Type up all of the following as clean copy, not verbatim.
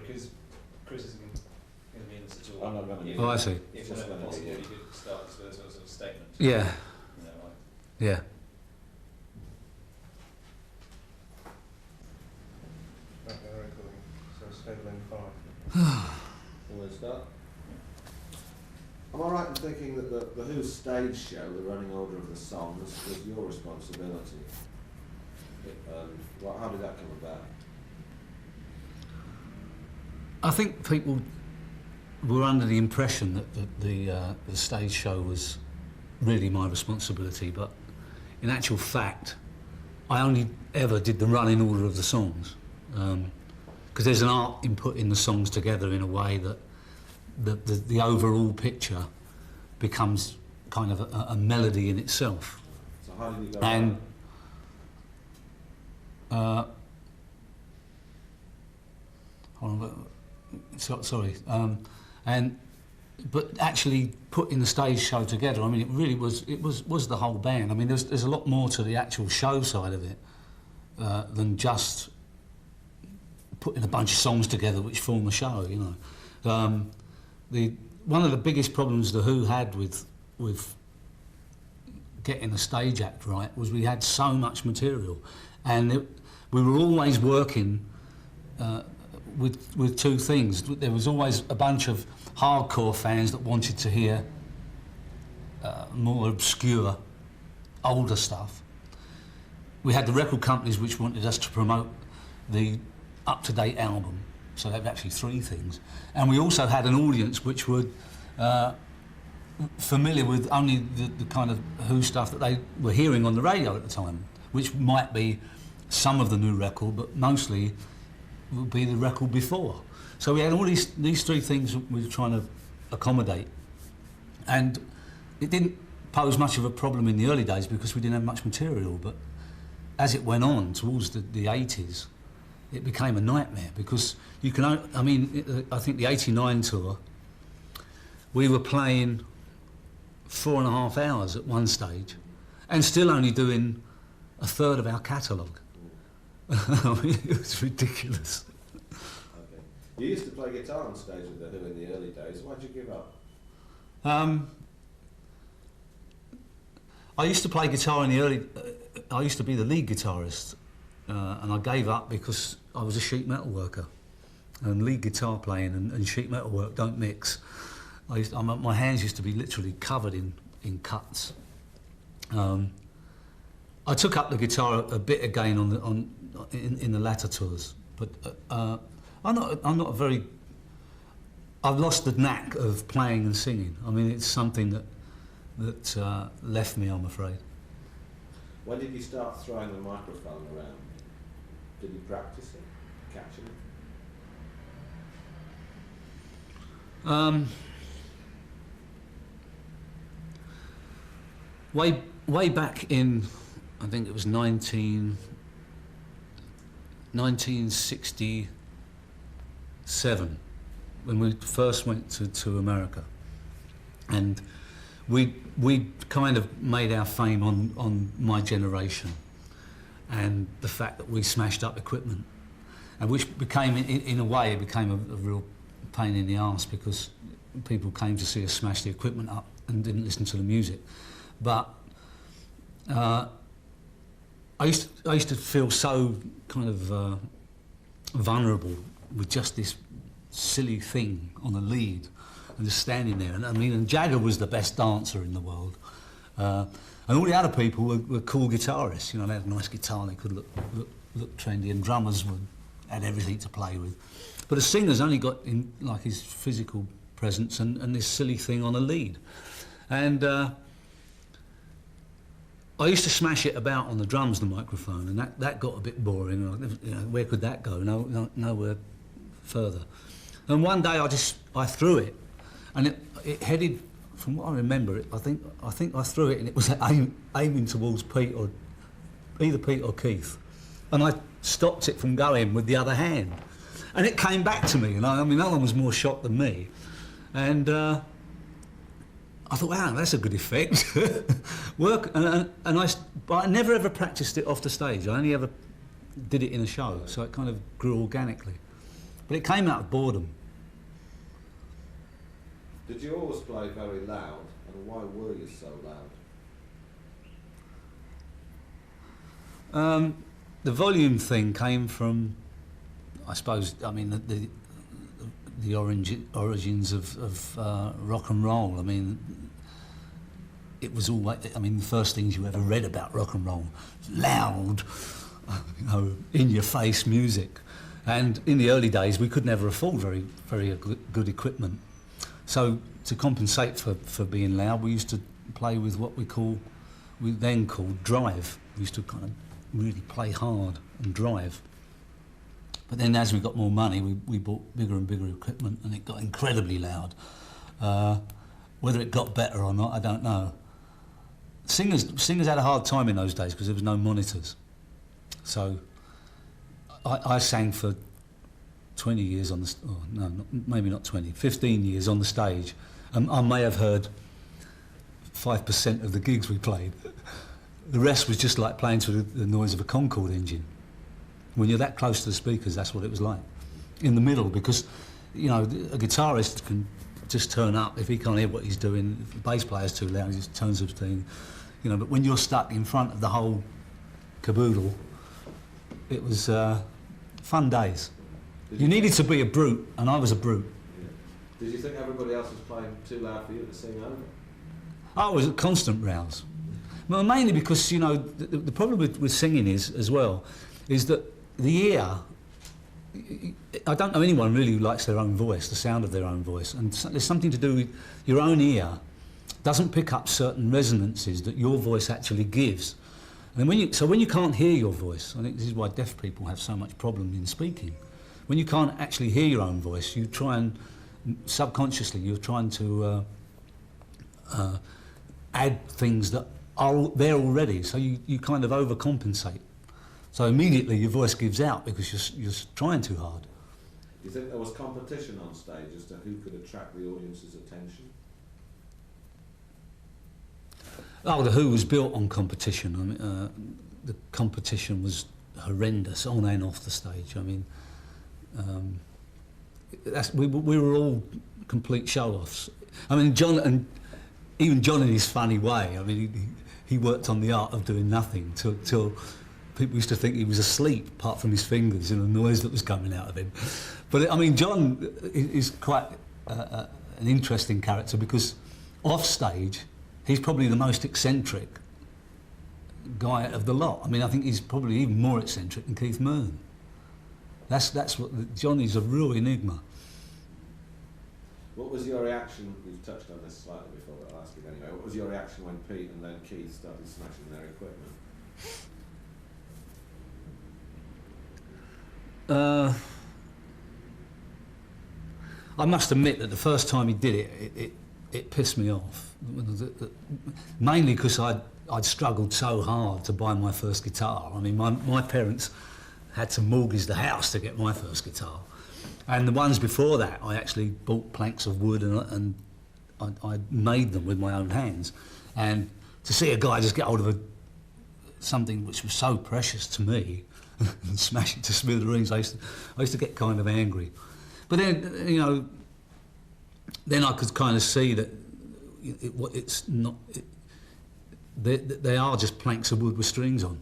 because Chris isn't going to be in this at all. I'm not going to be. Oh, I see. If it's possible, you could start this with a sort of statement. Yeah. You know, like, Yeah. Okay, recording. So stable in 5. We'll start. Am I right in thinking that the Who's stage show, the running order of the songs, was your responsibility? How did that come about? I think people were under the impression that the stage show was really my responsibility, but in actual fact, I only ever did the running order of the songs. Because there's an art in putting the songs together in a way that the overall picture becomes kind of a melody in itself. So how did you go And hold on, sorry. But actually putting the stage show together, I mean, it really was the whole band. I mean, there's a lot more to the actual show side of it than just putting a bunch of songs together which form a show, you know. One of the biggest problems the Who had with getting a stage act right was we had so much material, and we were always working with two things. There was always a bunch of hardcore fans that wanted to hear more obscure, older stuff. We had the record companies which wanted us to promote the up-to-date album, so there were actually three things. And we also had an audience which were familiar with only the kind of Who stuff that they were hearing on the radio at the time, which might be some of the new record, but mostly would be the record before. So we had all these three things we were trying to accommodate. And it didn't pose much of a problem in the early days because we didn't have much material, but as it went on towards the 80s, it became a nightmare because you can, I mean, I think the 89 tour, we were playing 4.5 hours at one stage and still only doing a third of our catalogue. I mean, it was ridiculous. Okay. You used to play guitar on stage with the Who in the early days. Why'd you give up? I used to play guitar in the early... I used to be the lead guitarist, and I gave up because I was a sheet metal worker. And lead guitar playing and sheet metal work don't mix. My hands used to be literally covered in cuts. I took up the guitar a bit again in the latter tours, but I'm not a very... I've lost the knack of playing and singing. I mean, it's something that left me, I'm afraid. When did you start throwing the microphone around? Did you practice it, catching it? Way back in, I think it was 1967, when we first went to America, and we kind of made our fame on My Generation and the fact that we smashed up equipment, and which became, in a way, it became a real pain in the arse because people came to see us smash the equipment up and didn't listen to the music. But I used to feel so kind of vulnerable with just this silly thing on the lead and just standing there. And I mean, and Jagger was the best dancer in the world, and all the other people were cool guitarists. You know, they had a nice guitar, they could look trendy, and drummers had everything to play with. But a singer's only got in like his physical presence and this silly thing on a lead. And I used to smash it about on the drums, the microphone, and that got a bit boring. You know, where could that go? Nowhere further. And one day I threw it, and it headed, from what I remember, I think I threw it, and it was aiming towards either Pete or Keith, and I stopped it from going with the other hand, and it came back to me. And I mean, no one was more shocked than me, and I thought, wow, that's a good effect. But I never ever practiced it off the stage. I only ever did it in a show, so it kind of grew organically. But it came out of boredom. Did you always play very loud, and why were you so loud? The volume thing came from, I suppose, I mean, the origins of rock and roll. I mean, it was always, I mean, the first things you ever read about rock and roll, loud, you know, in-your-face music. And in the early days, we could never afford very good equipment. So to compensate for being loud, we used to play with what we then called drive. We used to kind of really play hard and drive. But then as we got more money, we bought bigger and bigger equipment, and it got incredibly loud. Whether it got better or not, I don't know. Singers had a hard time in those days because there was no monitors. So I sang for 20 years on the, maybe not 20, 15 years on the stage. I may have heard 5% of the gigs we played. The rest was just like playing to the noise of a Concorde engine. When you're that close to the speakers, that's what it was like. In the middle, because, you know, a guitarist can just turn up if he can't hear what he's doing. If the bass player's too loud, he just turns up the thing. You know, but when you're stuck in front of the whole caboodle, it was fun days. You needed to be a brute, and I was a brute. Yeah. Did you think everybody else was playing too loud for you to sing over? Oh, it was a constant rouse. Well, mainly because, you know, the problem with singing is, as well, is that the ear, I don't know anyone really who likes their own voice, the sound of their own voice, and there's something to do with your own ear doesn't pick up certain resonances that your voice actually gives. And when you can't hear your voice, I think this is why deaf people have so much problem in speaking. When you can't actually hear your own voice, you try and, subconsciously, you're trying to add things that are there already, so you kind of overcompensate. So immediately your voice gives out because you're trying too hard. Do you think there was competition on stage as to who could attract the audience's attention? Oh, the Who was built on competition. I mean, the competition was horrendous on and off the stage. I mean, we were all complete show-offs. I mean, John, and even John in his funny way, I mean, he worked on the art of doing nothing till people used to think he was asleep, apart from his fingers and the noise that was coming out of him. But I mean, John is quite an interesting character because off stage, he's probably the most eccentric guy of the lot. I mean, I think he's probably even more eccentric than Keith Moon. That's what John is, a real enigma. What was your reaction? We've touched on this slightly before, but I'll ask it anyway. What was your reaction when Pete and then Keith started smashing their equipment? I must admit that the first time he did it pissed me off. Mainly because I'd struggled so hard to buy my first guitar. I mean, my parents had to mortgage the house to get my first guitar. And the ones before that, I actually bought planks of wood and I made them with my own hands. And to see a guy just get hold of something which was so precious to me and smash it to smithereens, I used to get kind of angry. But then, you know, then I could kind of see that it's not. They are just planks of wood with strings on.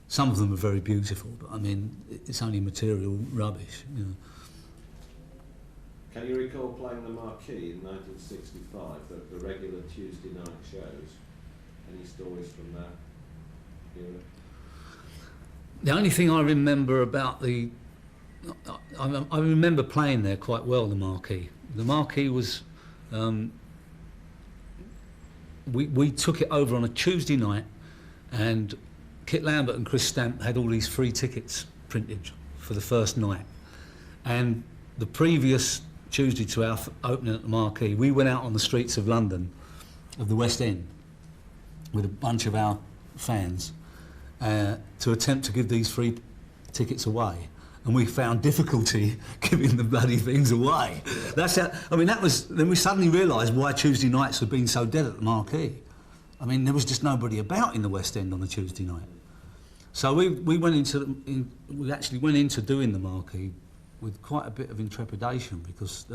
Some of them are very beautiful, but I mean, it's only material rubbish. You know. Can you recall playing the Marquee in 1965, the regular Tuesday night shows? Any stories from that era? The only thing I remember about I remember playing there quite well, the Marquee. The Marquee was, we took it over on a Tuesday night, and Kit Lambert and Chris Stamp had all these free tickets printed for the first night. And the previous Tuesday to our opening at the Marquee, we went out on the streets of London, of the West End, with a bunch of our fans to attempt to give these free tickets away. And we found difficulty giving the bloody things away. That's how, I mean, that was, then we suddenly realised why Tuesday nights had been so dead at the Marquee. I mean, there was just nobody about in the West End on a Tuesday night. So we actually went into doing the Marquee with quite a bit of intrepidation because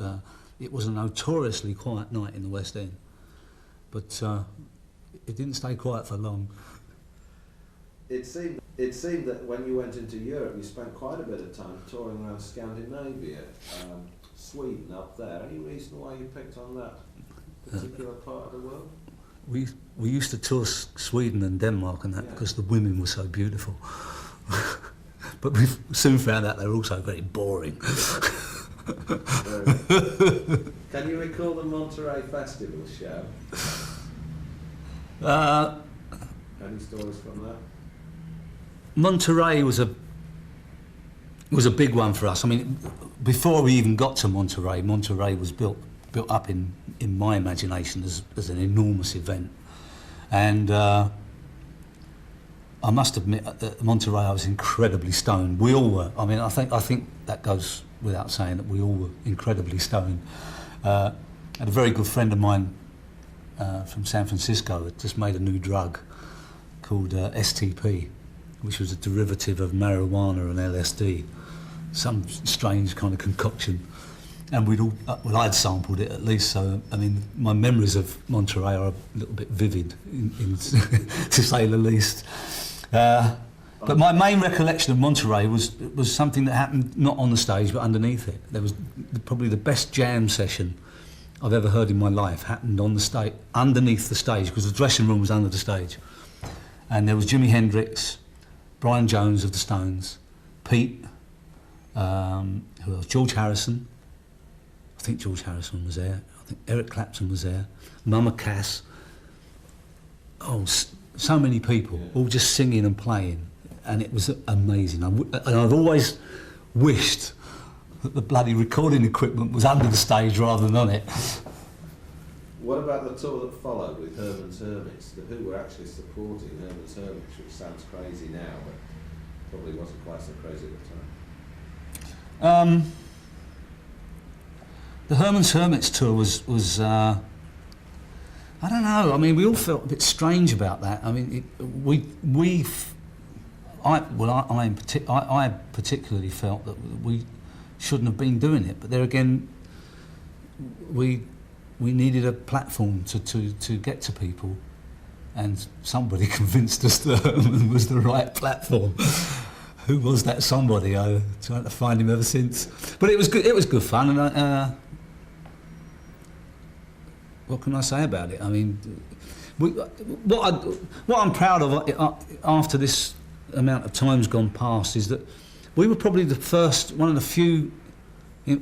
it was a notoriously quiet night in the West End. But it didn't stay quiet for long. It seemed that when you went into Europe, you spent quite a bit of time touring around Scandinavia, Sweden up there. Any reason why you picked on that particular part of the world? We used to tour Sweden and Denmark and that because the women were so beautiful. But we soon found out they were also very boring. Can you recall the Monterey Festival show? Any stories from that? Monterey was a big one for us. I mean, before we even got to Monterey, Monterey was built up in my imagination as an enormous event. And I must admit, at Monterey I was incredibly stoned. We all were. I mean, I think that goes without saying that we all were incredibly stoned. I had a very good friend of mine from San Francisco had just made a new drug called STP, which was a derivative of marijuana and LSD, some strange kind of concoction. And we'd all, well, I'd sampled it at least, so, I mean, my memories of Monterey are a little bit vivid, to say the least. But my main recollection of Monterey was something that happened not on the stage, but underneath it. There was probably the best jam session I've ever heard in my life happened on the stage, underneath the stage, because the dressing room was under the stage. And there was Jimi Hendrix, Brian Jones of the Stones, Pete, who else? George Harrison. I think George Harrison was there. I think Eric Clapton was there. Mama Cass. Oh, so many people, all just singing and playing, and it was amazing. And I've always wished that the bloody recording equipment was under the stage rather than on it. What about the tour that followed with Herman's Hermits? Who were actually supporting Herman's Hermits, which sounds crazy now, but probably wasn't quite so crazy at the time. The Herman's Hermits tour was I don't know. I mean, we all felt a bit strange about that. I mean, I particularly felt that we shouldn't have been doing it. But there again, we needed a platform to get to people, and somebody convinced us that Herman was the right platform. Who was that somebody? I'm trying to find him ever since. But it was good. It was good fun, and what can I say about it? I mean, what I'm proud of after this amount of time's gone past is that we were probably the first, one of the few.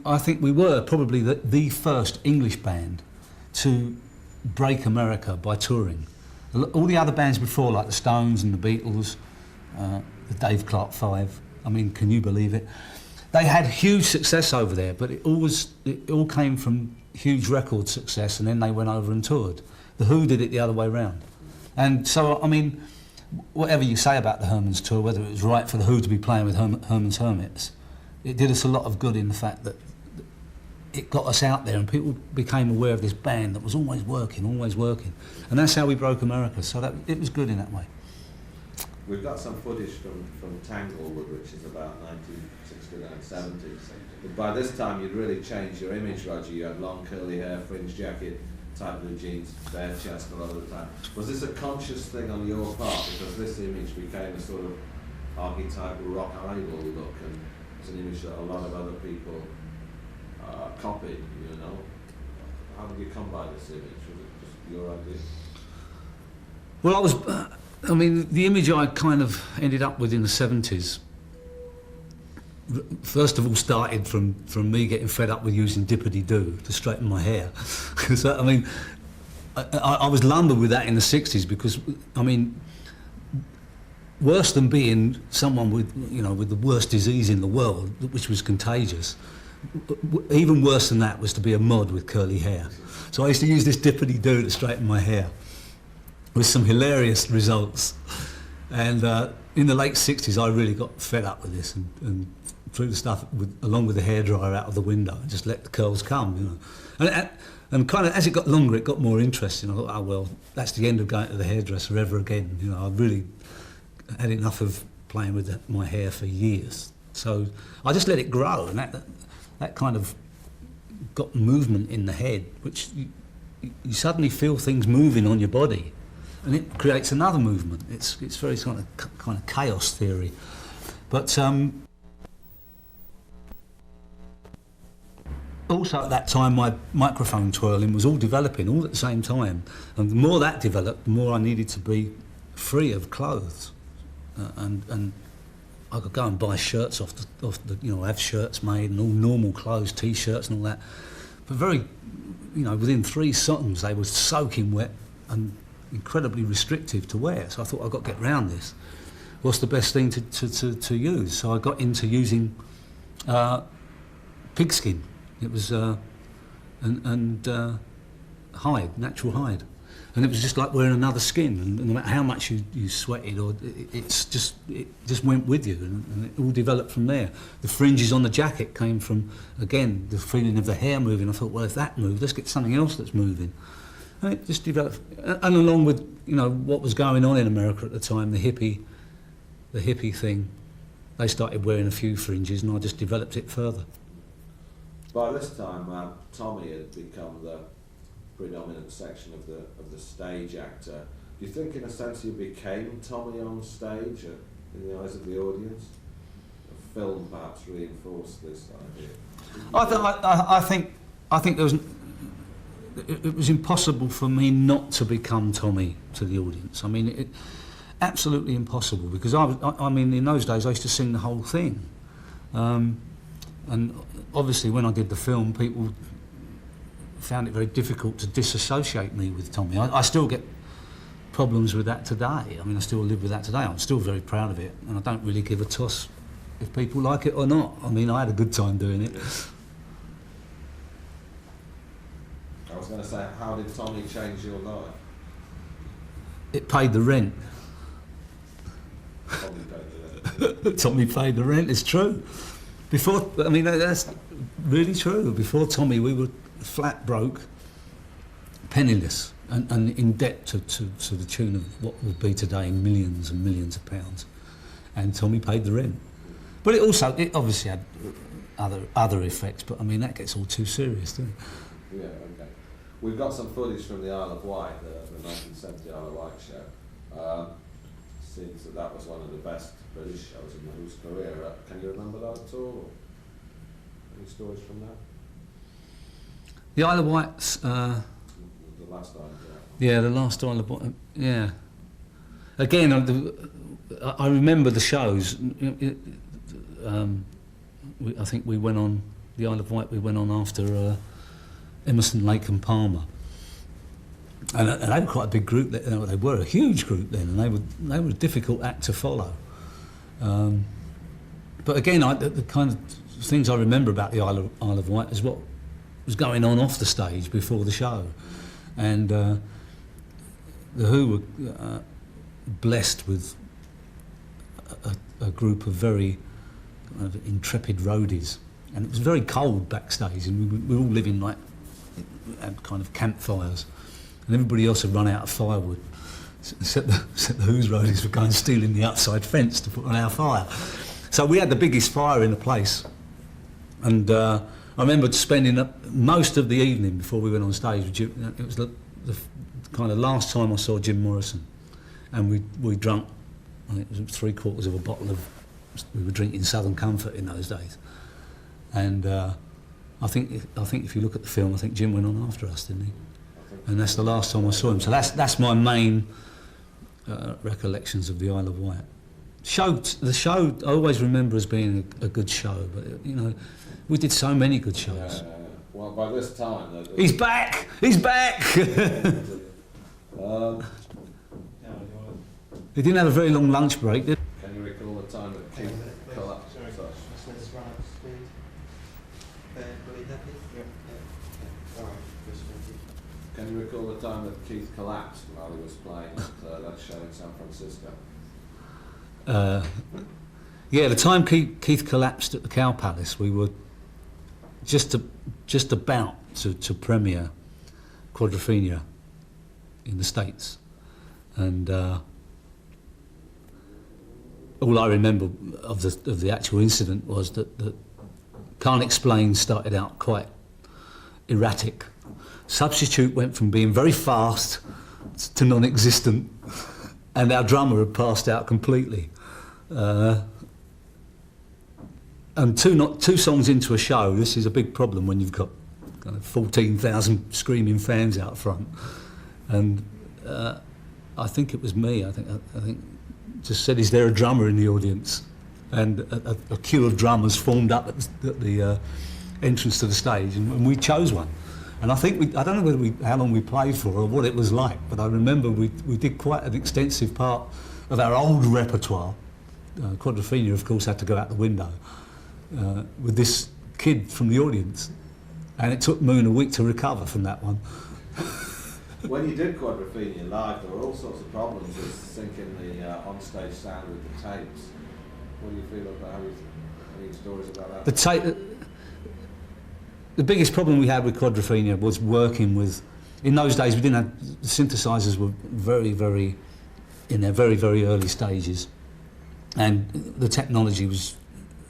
I think we were probably the first English band to break America by touring. All the other bands before, like the Stones and the Beatles, the Dave Clark Five, I mean, can you believe it? They had huge success over there, but it all came from huge record success, and then they went over and toured. The Who did it the other way round. And so, I mean, whatever you say about the Herman's tour, whether it was right for the Who to be playing with Herman's Hermits, it did us a lot of good in the fact that it got us out there and people became aware of this band that was always working. And that's how we broke America, so it was good in that way. We've got some footage from Tanglewood, which is about 1969, 70. But by this time you'd really changed your image, Roger. You had long curly hair, fringe jacket, tight blue jeans, bare chest a lot of the time. Was this a conscious thing on your part? Because this image became a sort of archetypal rock idol look, and it's an image that a lot of other people copied, you know. How did you come by this image? Was it just your idea? Well, I mean, the image I kind of ended up with in the 70s, first of all, started from me getting fed up with using dippity-doo to straighten my hair. Because, I mean, I was lumbered with that in the 60s because, I mean, worse than being someone with the worst disease in the world, which was contagious, even worse than that was to be a mod with curly hair. So I used to use this dippity-doo to straighten my hair, with some hilarious results. And in the late 60s, I really got fed up with this and threw the stuff along with the hairdryer out of the window and just let the curls come, you know. And kind of as it got longer, it got more interesting. I thought, oh well, that's the end of going to the hairdresser ever again. You know, I really had enough of playing with my hair for years. So I just let it grow, and that kind of got movement in the head, which you suddenly feel things moving on your body, and it creates another movement. It's very kind of chaos theory, but also at that time my microphone twirling was all developing all at the same time, and the more that developed, the more I needed to be free of clothes, and I could go and buy shirts off the have shirts made and all normal clothes, t-shirts and all that, but very, within 3 seconds they were soaking wet and incredibly restrictive to wear. So I thought, I've got to get round this. What's the best thing to use? So I got into using pigskin. It was hide, natural hide, and it was just like wearing another skin. And no matter how much you sweated, or it just went with you, and it all developed from there. The fringes on the jacket came from, again, the feeling of the hair moving. I thought, well, if that moved, let's get something else that's moving. And it just developed, and along with what was going on in America at the time, the hippie thing, they started wearing a few fringes, and I just developed it further. By this time, Tommy had become the predominant section of the stage actor. Do you think, in a sense, you became Tommy on stage in the eyes of the audience? The film perhaps reinforced this idea. I think there was. It was impossible for me not to become Tommy to the audience. I mean, absolutely impossible, because I mean, in those days I used to sing the whole thing. And obviously when I did the film, people found it very difficult to disassociate me with Tommy. I still get problems with that today. I mean, I still live with that today. I'm still very proud of it, and I don't really give a toss if people like it or not. I mean, I had a good time doing it. I was going to say, how did Tommy change your life? It paid the rent. Tommy paid the rent. Tommy paid the rent, it's true. Before, I mean, that's really true. Before Tommy, we were flat broke, penniless, and in debt to the tune of what would be today millions and millions of pounds. And Tommy paid the rent. But it obviously had other effects, but I mean, that gets all too serious, doesn't it? Yeah, okay. We've got some footage from the Isle of Wight, the 1970 Isle of Wight show. Seems that was one of the best British shows in Who's career. Can you remember that at all? Any stories from that? The Isle of Wight's... the last Isle of Wight. Yeah, the last Isle of Wight, yeah. Again, I remember the shows. I think we went on, the Isle of Wight, we went on after Emerson, Lake and Palmer. And they were quite a big group. They were a huge group then, and they were a difficult act to follow. But again, the kind of things I remember about the Isle of Wight is what was going on off the stage before the show. And the Who were blessed with a group of very kind of intrepid roadies, and it was very cold backstage, and we were all living like, had kind of campfires. And everybody else had run out of firewood, except the Who's roadies were going stealing the outside fence to put on our fire. So we had the biggest fire in the place. And I remember spending most of the evening before we went on stage. It was the kind of last time I saw Jim Morrison. And we drank, I think it was 3/4 of a bottle of, we were drinking Southern Comfort in those days. And I think if you look at the film, I think Jim went on after us, didn't he? And that's the last time I saw him. So that's my main recollections of the Isle of Wight. The show I always remember as being a good show, but we did so many good shows. Yeah. Well, by this time... He's back! He's back! He didn't have a very long lunch break, did he? Can you recall the time that Keith collapsed? Sorry. Let's run up to speed. Will you happy? Yeah. All right. Can you recall the time that Keith collapsed while he was playing at that show in San Francisco? Yeah, the time Keith collapsed at the Cow Palace, we were just about to premiere Quadrophenia in the States, and all I remember of the actual incident was that Can't Explain started out quite erratic. Substitute went from being very fast to non-existent, and our drummer had passed out completely. And two songs into a show, this is a big problem when you've got kind of 14,000 screaming fans out front. And I think it was me. I think just said, "Is there a drummer in the audience?" And a queue of drummers formed up at the entrance to the stage, and we chose one. And I think I don't know how long we played for or what it was like, but I remember we did quite an extensive part of our old repertoire. Quadrophenia, of course, had to go out the window with this kid from the audience, and it took Moon a week to recover from that one. When you did Quadrophenia live, there were all sorts of problems with syncing the on-stage sound with the tapes. What do you feel about any stories about that? The biggest problem we had with Quadrophenia was working with. In those days, we didn't have the synthesizers were very in their very early stages, and the technology was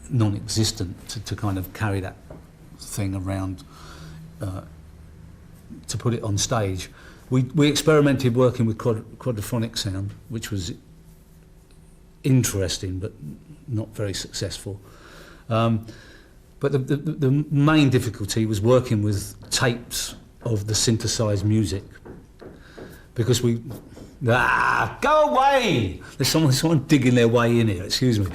non-existent to kind of carry that thing around to put it on stage. We experimented working with quadraphonic sound, which was interesting but not very successful. But the main difficulty was working with tapes of the synthesized music, because go away! There's someone digging their way in here. Excuse me.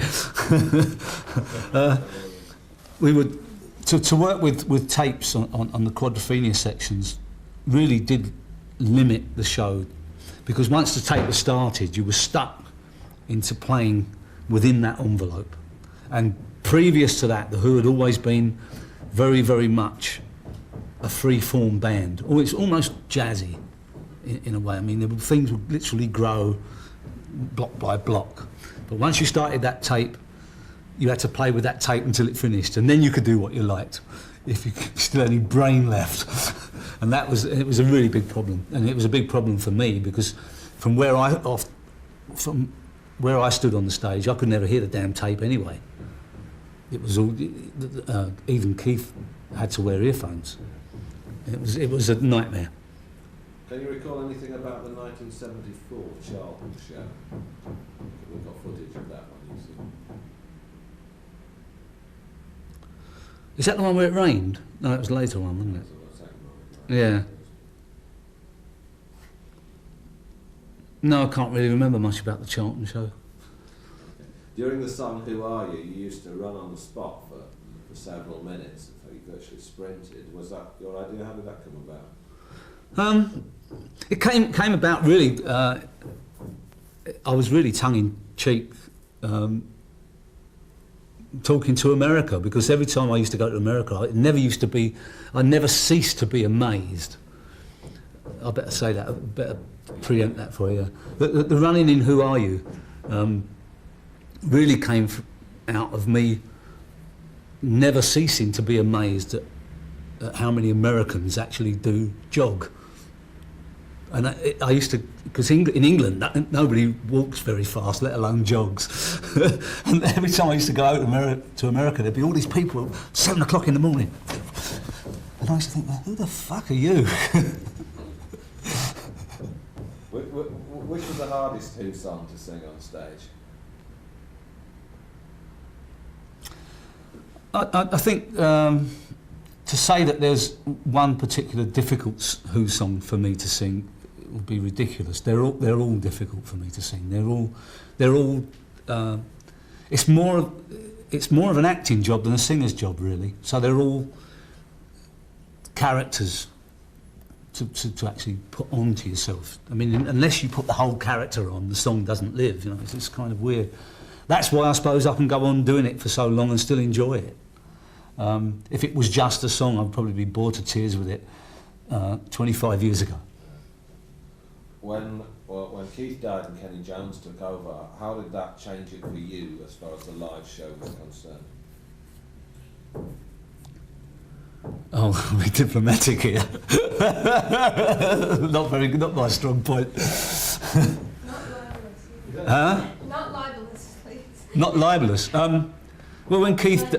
We would to work with tapes on the Quadrophenia sections really did limit the show, because once the tape was started, you were stuck into playing within that envelope. And previous to that, The Who had always been very much a free-form band. It's almost jazzy in a way. I mean, things would literally grow block by block. But once you started that tape, you had to play with that tape until it finished, and then you could do what you liked if you still had any brain left. And it was a really big problem, and it was a big problem for me, because from where I stood on the stage, I could never hear the damn tape anyway. It was all even Keith had to wear earphones. It was a nightmare. Can you recall anything about the 1974 Charlton show? We've got footage of that one, you see. Is that the one where it rained? No, it was a later one, wasn't it? Yeah. No, I can't really remember much about the Charlton show. During the song "Who Are You," you used to run on the spot for several minutes. You virtually sprinted. Was that your idea? How did that come about? It came about really. I was really tongue-in-cheek talking to America, because every time I used to go to America, I never ceased to be amazed. I better say that. I better preempt that for you. The running in "Who Are You" really came out of me never ceasing to be amazed at how many Americans actually do jog. And I used to, because in England nobody walks very fast, let alone jogs. And every time I used to go out to America, there'd be all these people at 7 o'clock in the morning. And I used to think, well, who the fuck are you? Which was the hardest Who song to sing on stage? I think to say that there's one particular difficult Who song for me to sing would be ridiculous. They're all difficult for me to sing. They're all. It's more of an acting job than a singer's job, really. So they're all characters to actually put onto yourself. I mean, unless you put the whole character on, the song doesn't live. You know, it's kind of weird. That's why I suppose I can go on doing it for so long and still enjoy it. If it was just a song, I'd probably be bored to tears with it 25 years ago. When Keith died and Kenny Jones took over, how did that change it for you as far as the live show was concerned? Oh, I'll be diplomatic here. Not very good, not my strong point. Not libelous. Huh? Not libelous, please. Not libelous. Well, when Keith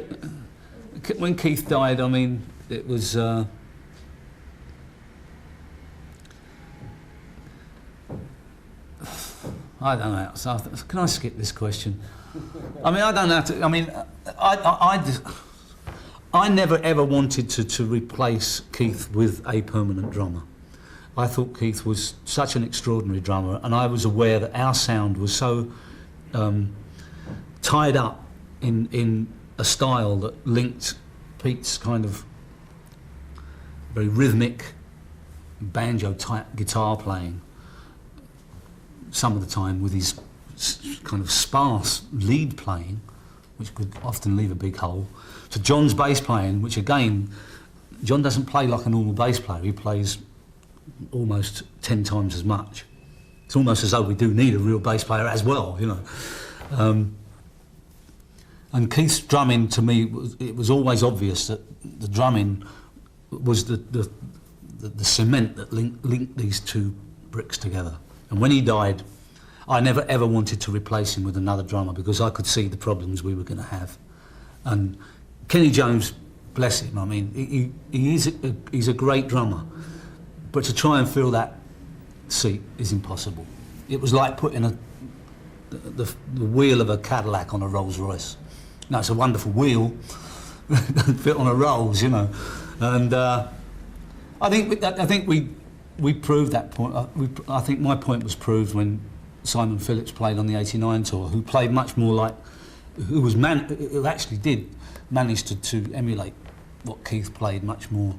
died, I mean, it was. I don't know. So can I skip this question? I mean, I don't have to. I mean, I never ever wanted to replace Keith with a permanent drummer. I thought Keith was such an extraordinary drummer, and I was aware that our sound was so tied up in a style that linked Pete's kind of very rhythmic banjo-type guitar playing, some of the time with his kind of sparse lead playing, which could often leave a big hole, to John's bass playing, which again, John doesn't play like a normal bass player, he plays almost 10 times as much. It's almost as though we do need a real bass player as well, you know. And Keith's drumming, to me, it was always obvious that the drumming was the cement that linked these two bricks together. And when he died, I never ever wanted to replace him with another drummer because I could see the problems we were going to have. And Kenny Jones, bless him, I mean, he's a great drummer, but to try and fill that seat is impossible. It was like putting the wheel of a Cadillac on a Rolls Royce. No, it's a wonderful wheel, doesn't fit on a Rolls, you know. And I think we proved that point. I think my point was proved when Simon Phillips played on the '89 tour, who played much more like, who actually did manage to emulate what Keith played much more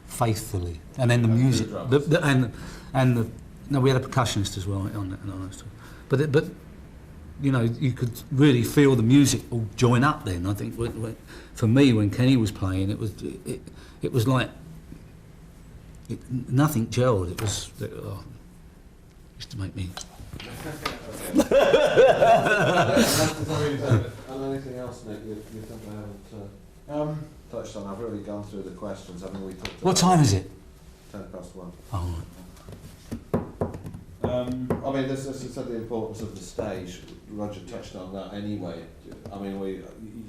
faithfully. And then the music, no, we had a percussionist as well on that tour. But you know, you could really feel the music all join up then. I think for me, when Kenny was playing, it was like nothing gelled. It was used to make me. And anything else, Nick, you think I haven't touched on? I've really gone through the questions. I mean, we talked. What time is it? 1:10. Oh. I mean, as I said, the importance of the stage. Roger touched on that anyway. I mean,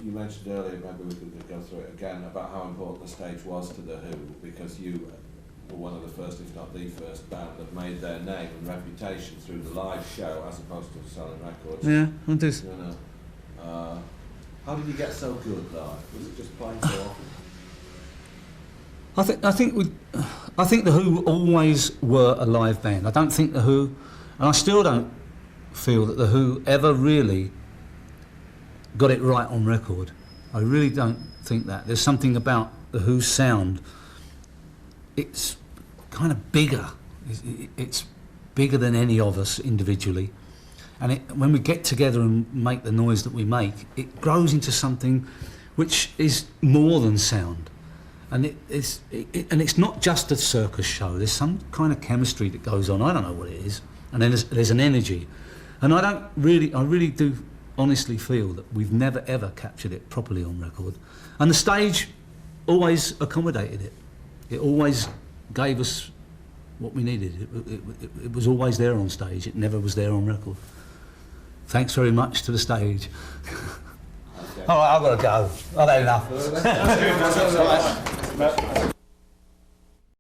you mentioned earlier, maybe we could go through it again, about how important the stage was to The Who, because you were one of the first, if not the first band that made their name and reputation through the live show as opposed to selling records. Yeah, I do. You know, how did you get so good live? Was it just playing so often? I think The Who always were a live band. I don't think The Who, and I still don't feel that The Who ever really got it right on record. I really don't think that. There's something about The Who's sound. It's kind of bigger. It's bigger than any of us individually. And when we get together and make the noise that we make, it grows into something which is more than sound. And it's not just a circus show. There's some kind of chemistry that goes on. I don't know what it is. And then there's an energy. And I really do honestly feel that we've never ever captured it properly on record. And the stage always accommodated it. It always gave us what we needed. It was always there on stage. It never was there on record. Thanks very much to the stage. Okay. All right, I've got to go. I've had enough.